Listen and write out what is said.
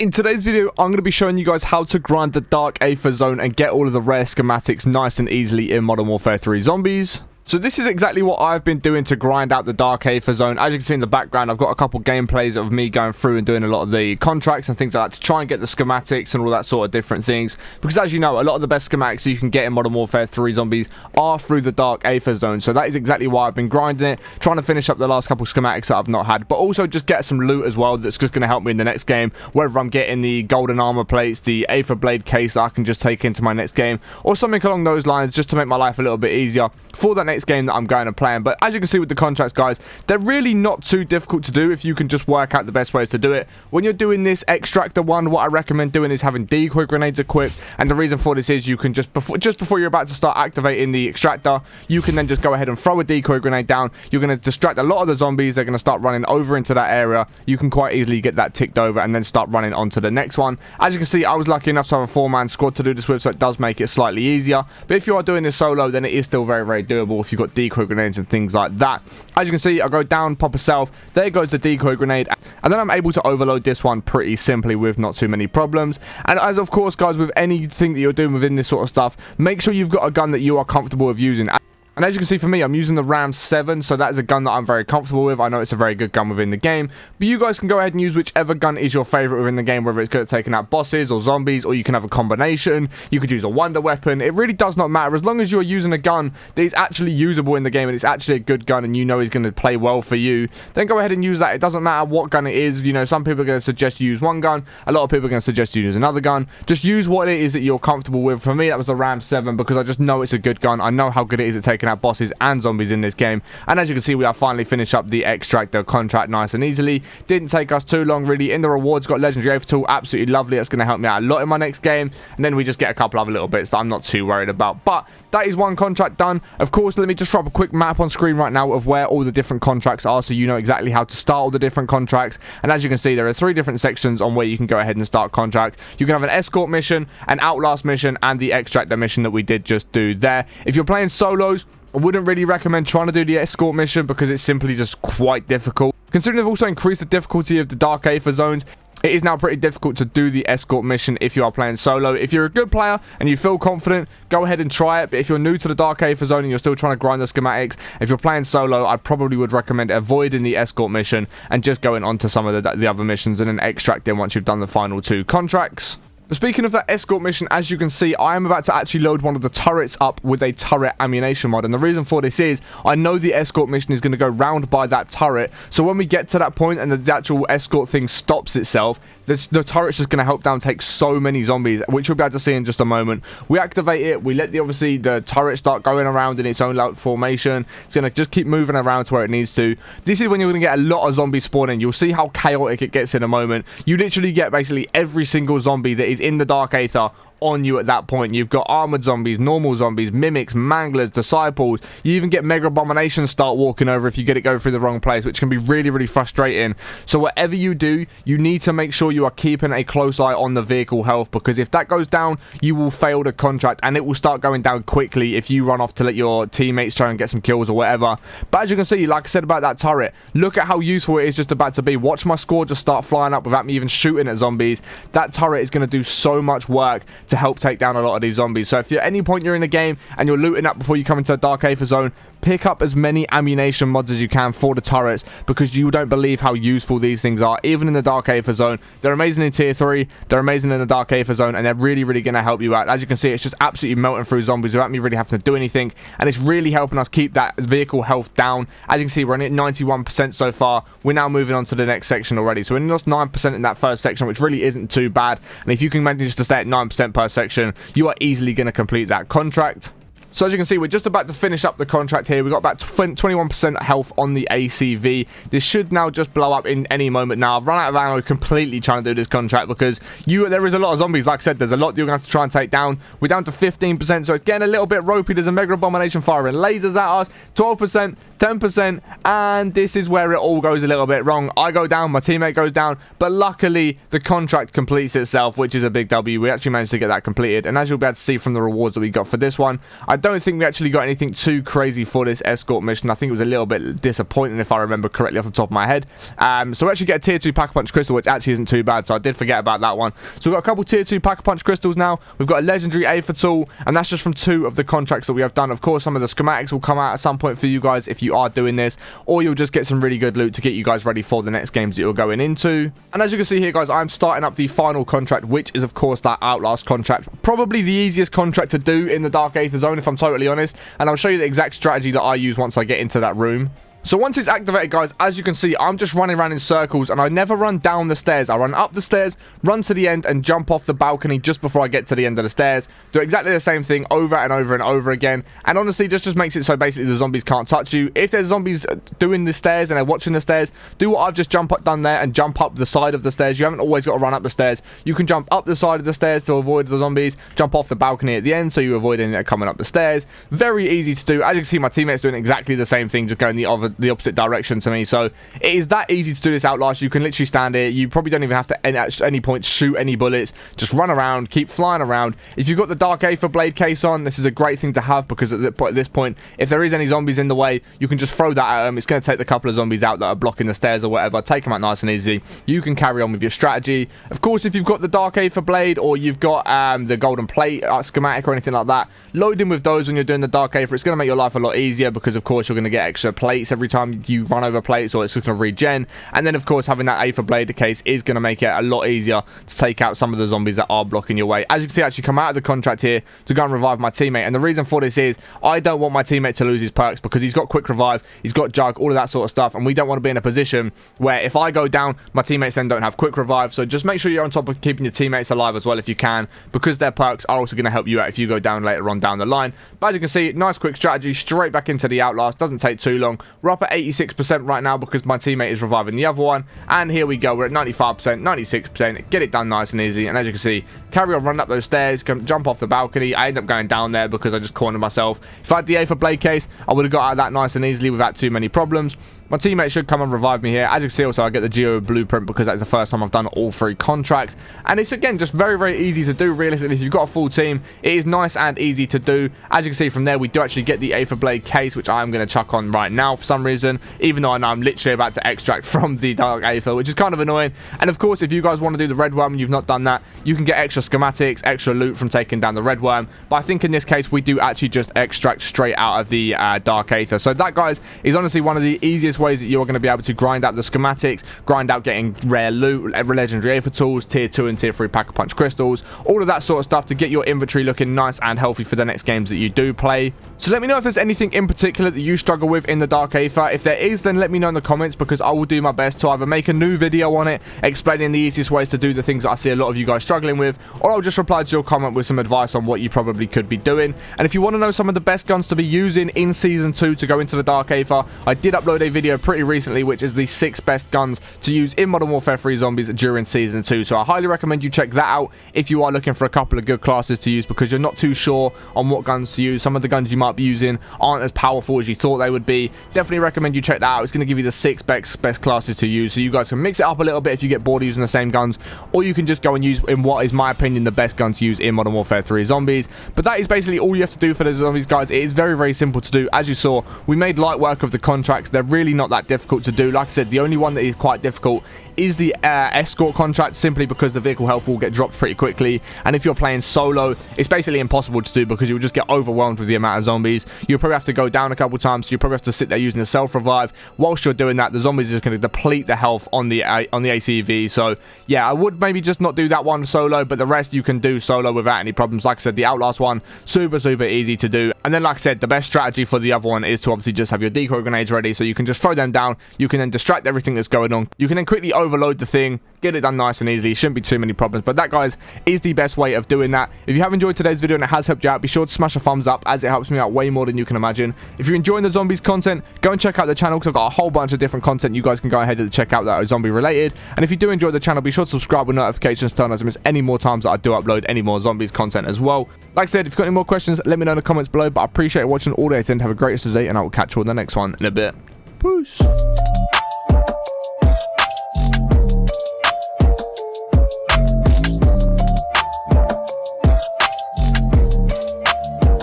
In today's video, I'm going to be showing you guys how to grind the Dark Aether zone and get all of the rare schematics nice and easily in Modern Warfare 3 Zombies. So this is exactly what I've been doing to grind out the Dark Aether zone. As you can see in the background, I've got a couple gameplays of me going through and doing a lot of the contracts and things like that to try and get the schematics and all that sort of different things. Because as you know, a lot of the best schematics you can get in Modern Warfare 3 Zombies are through the Dark Aether zone. So that is exactly why I've been grinding it, trying to finish up the last couple schematics that I've not had, but also just get some loot as well that's just going to help me in the next game, whether I'm getting the golden armor plates, the Aether blade case that I can just take into my next game, or something along those lines just to make my life a little bit easier for that next game that I'm going to plan. But as you can see with the contracts, guys, they're really not too difficult to do if you can just work out the best ways to do it. When you're doing this extractor one, what I recommend doing is having decoy grenades equipped, and the reason for this is you can just before you're about to start activating the extractor, you can then just go ahead and throw a decoy grenade down. You're going to distract a lot of the zombies. They're going to start running over into that area. You can quite easily get that ticked over and then start running onto the next one. As you can see, I was lucky enough to have a 4-man squad to do this with, so it does make it slightly easier. But if you are doing this solo, then it is still very, very doable if you've got decoy grenades and things like that. As you can see, I go down, pop a self, there goes the decoy grenade, and then I'm able to overload this one pretty simply with not too many problems. And as of course, guys, with anything that you're doing within this sort of stuff, make sure you've got a gun that you are comfortable with using. And as you can see for me, I'm using the Ram 7, so that is a gun that I'm very comfortable with. I know it's a very good gun within the game, but you guys can go ahead and use whichever gun is your favorite within the game, whether it's good at taking out bosses or zombies, or you can have a combination. You could use a wonder weapon. It really does not matter. As long as you're using a gun that is actually usable in the game and it's actually a good gun and you know is going to play well for you, then go ahead and use that. It doesn't matter what gun it is. You know, some people are going to suggest you use one gun. A lot of people are going to suggest you use another gun. Just use what it is that you're comfortable with. For me, that was the Ram 7 because I just know it's a good gun. I know how good it is at taking out bosses and zombies in this game. And as you can see, we have finally finished up the extractor contract nice and easily. Didn't take us too long really. In the rewards, got legendary Aether tool, absolutely lovely. That's going to help me out a lot in my next game. And then we just get a couple other little bits that I'm not too worried about. But that is one contract done. Of course, let me just drop a quick map on screen right now of where all the different contracts are, so you know exactly how to start all the different contracts. And as you can see, there are 3 different sections on where you can go ahead and start contracts. You can have an escort mission, an outlast mission, and the extractor mission that we did just do there. If you're playing solos, I wouldn't really recommend trying to do the escort mission because it's simply just quite difficult. Considering they've also increased the difficulty of the Dark Aether zones, it is now pretty difficult to do the escort mission if you are playing solo. If you're a good player and you feel confident, go ahead and try it. But if you're new to the Dark Aether zone and you're still trying to grind the schematics, if you're playing solo, I probably would recommend avoiding the escort mission and just going on to some of the other missions and then extracting once you've done the final 2 contracts. But speaking of that escort mission, as you can see, I am about to actually load one of the turrets up with a turret ammunition mod. And the reason for this is, I know the escort mission is going to go round by that turret. So when we get to that point and the actual escort thing stops itself, the turret's just going to help down take so many zombies, which you'll be able to see in just a moment. We activate it, we let obviously the turret start going around in its own like formation. It's going to just keep moving around to where it needs to. This is when you're going to get a lot of zombies spawning. You'll see how chaotic it gets in a moment. You literally get basically every single zombie that is in the Dark Aether on you at that point. You've got armored zombies, normal zombies, mimics, manglers, disciples. You even get mega abominations start walking over if you get it go through the wrong place, which can be really, really frustrating. So whatever you do, you need to make sure you are keeping a close eye on the vehicle health, because if that goes down, you will fail the contract and it will start going down quickly if you run off to let your teammates try and get some kills or whatever. But as you can see, like I said about that turret, look at how useful it is just about to be. Watch my score just start flying up without me even shooting at zombies. That turret is going to do so much work to help take down a lot of these zombies. So if at any point you're in the game and you're looting up before you come into the Dark Aether zone, pick up as many ammunition mods as you can for the turrets, because you don't believe how useful these things are. Even in the Dark Aether zone, they're amazing in tier 3, they're amazing in the Dark Aether zone, and they're really, really going to help you out. As you can see, it's just absolutely melting through zombies without me really having to do anything, and it's really helping us keep that vehicle health down. As you can see, we're only at 91% so far. We're now moving on to the next section already, so we're lost 9% in that first section, which really isn't too bad. And if you can manage to stay at 9% per section, you are easily going to complete that contract. So as you can see, we're just about to finish up the contract here. We've got about 21% health on the ACV. This should now just blow up in any moment now. I've run out of ammo completely trying to do this contract because there is a lot of zombies. Like I said, there's a lot you're going to have to try and take down. We're down to 15%, so it's getting a little bit ropey. There's a mega abomination firing lasers at us. 12%, 10%, and this is where it all goes a little bit wrong. I go down, my teammate goes down, but luckily the contract completes itself, which is a big W. We actually managed to get that completed, and as you'll be able to see from the rewards that we got for this one, I don't think we actually got anything too crazy for this escort mission. I think it was a little bit disappointing if I remember correctly off the top of my head. So we actually get a tier 2 Pack-a-Punch crystal, which actually isn't too bad, so I did forget about that one. So we've got a couple tier 2 Pack-a-Punch crystals now. We've got a legendary AETHER tool, and that's just from 2 of the contracts that we have done. Of course, some of the schematics will come out at some point for you guys if you are doing this, or you'll just get some really good loot to get you guys ready for the next games that you're going into. And as you can see here, guys, I'm starting up the final contract, which is of course that Outlast contract. Probably the easiest contract to do in the Dark Aether Zone, if I'm totally honest, and I'll show you the exact strategy that I use once I get into that room. So once it's activated, guys, as you can see, I'm just running around in circles, and I never run down the stairs. I run up the stairs, run to the end, and jump off the balcony just before I get to the end of the stairs. Do exactly the same thing over and over and over again. And honestly, this just makes it so basically the zombies can't touch you. If there's zombies doing the stairs and they're watching the stairs, do what I've just done there and jump up the side of the stairs. You haven't always got to run up the stairs. You can jump up the side of the stairs to avoid the zombies, jump off the balcony at the end so you avoid any coming up the stairs. Very easy to do. As you can see, my teammates doing exactly the same thing, just going the opposite direction to me. So it is that easy to do this Outlast. You can literally stand here. You probably don't even have to at any point shoot any bullets. Just run around, keep flying around. If you've got the Dark Aether blade case on, this is a great thing to have, because at this point, if there is any zombies in the way, you can just throw that at them. It's going to take the couple of zombies out that are blocking the stairs or whatever. Take them out nice and easy. You can carry on with your strategy. Of course, if you've got the Dark Aether blade, or you've got the golden plate schematic or anything like that, load in with those when you're doing the Dark Aether. It's going to make your life a lot easier, because of course you're going to get extra plates every time you run over plates, or it's just going to regen. And then of course having that Aether blade case is going to make it a lot easier to take out some of the zombies that are blocking your way. As you can see, I actually come out of the contract here to go and revive my teammate, and the reason for this is I don't want my teammate to lose his perks, because he's got quick revive, he's got jug, all of that sort of stuff, and we don't want to be in a position where if I go down, my teammates then don't have quick revive. So just make sure you're on top of keeping your teammates alive as well if you can, because their perks are also going to help you out if you go down later on down the line. But as you can see, nice quick strategy straight back into the Outlast. Doesn't take too long. We're up at 86% right now because my teammate is reviving the other one, and here we go. We're at 95%, 96%. Get it done nice and easy. And as you can see, carry on running up those stairs, jump off the balcony. I end up going down there because I just cornered myself. If I had the Aether blade case, I would have got out of that nice and easily without too many problems. My teammate should come and revive me here. As you can see, also I get the Geo blueprint because that's the first time I've done all 3 contracts, and it's again just very easy to do. Realistically, if you've got a full team, it is nice and easy to do. As you can see from there, we do actually get the Aether blade case, which I'm going to chuck on right now for some reason, even though I know I'm literally about to extract from the Dark Aether, which is kind of annoying. And of course, if you guys want to do the red worm and you've not done that, you can get extra schematics, extra loot from taking down the red worm. But I think in this case, we do actually just extract straight out of the Dark Aether. So that, guys, is honestly one of the easiest ways that you're going to be able to grind out the schematics, grind out getting rare loot, legendary Aether tools, tier 2 and tier 3 Pack-a-Punch crystals, all of that sort of stuff to get your inventory looking nice and healthy for the next games that you do play. So let me know if there's anything in particular that you struggle with in the Dark Aether. If there is, then let me know in the comments, because I will do my best to either make a new video on it explaining the easiest ways to do the things that I see a lot of you guys struggling with, or I'll just reply to your comment with some advice on what you probably could be doing. And if you want to know some of the best guns to be using in Season 2 to go into the Dark Aether, I did upload a video pretty recently, which is the 6 best guns to use in Modern Warfare 3 Zombies during Season 2. So I highly recommend you check that out if you are looking for a couple of good classes to use, because you're not too sure on what guns to use. Some of the guns you might be using aren't as powerful as you thought they would be. Definitely recommend you check that out. It's going to give you the 6 best classes to use, so you guys can mix it up a little bit if you get bored using the same guns, or you can just go and use in what is my opinion the best gun to use in Modern Warfare 3 Zombies. But that is basically all you have to do for the zombies, guys. It is very simple to do. As you saw, we made light work of the contracts. They're really not that difficult to do. Like I said, the only one that is quite difficult is the escort contract, simply because the vehicle health will get dropped pretty quickly, and if you're playing solo, it's basically impossible to do because you'll just get overwhelmed with the amount of zombies. You'll probably have to go down a couple times, so you'll probably have to sit there using the self-revive. Whilst you're doing that, the zombies are just going to deplete the health on the ACV. So yeah, I would maybe just not do that one solo, but the rest you can do solo without any problems. Like I said, the Outlast one, super easy to do. And then, like I said, the best strategy for the other one is to obviously just have your decoy grenades ready, so you can just throw them down. You can then distract everything that's going on. You can then quickly overload the thing, get it done nice and easy. Shouldn't be too many problems. But that, guys, is the best way of doing that. If you have enjoyed today's video and it has helped you out, be sure to smash a thumbs up, as it helps me out way more than you can imagine. If you're enjoying the zombies content, go and check out the channel, because I've got a whole bunch of different content you guys can go ahead and check out that are zombie related. And if you do enjoy the channel, be sure to subscribe with notifications turned on to miss any more times that I do upload any more zombies content as well. Like I said, if you've got any more questions, let me know in the comments below. But I appreciate watching all day and have a great rest of the day, and I will catch you on the next one in a bit. Peace.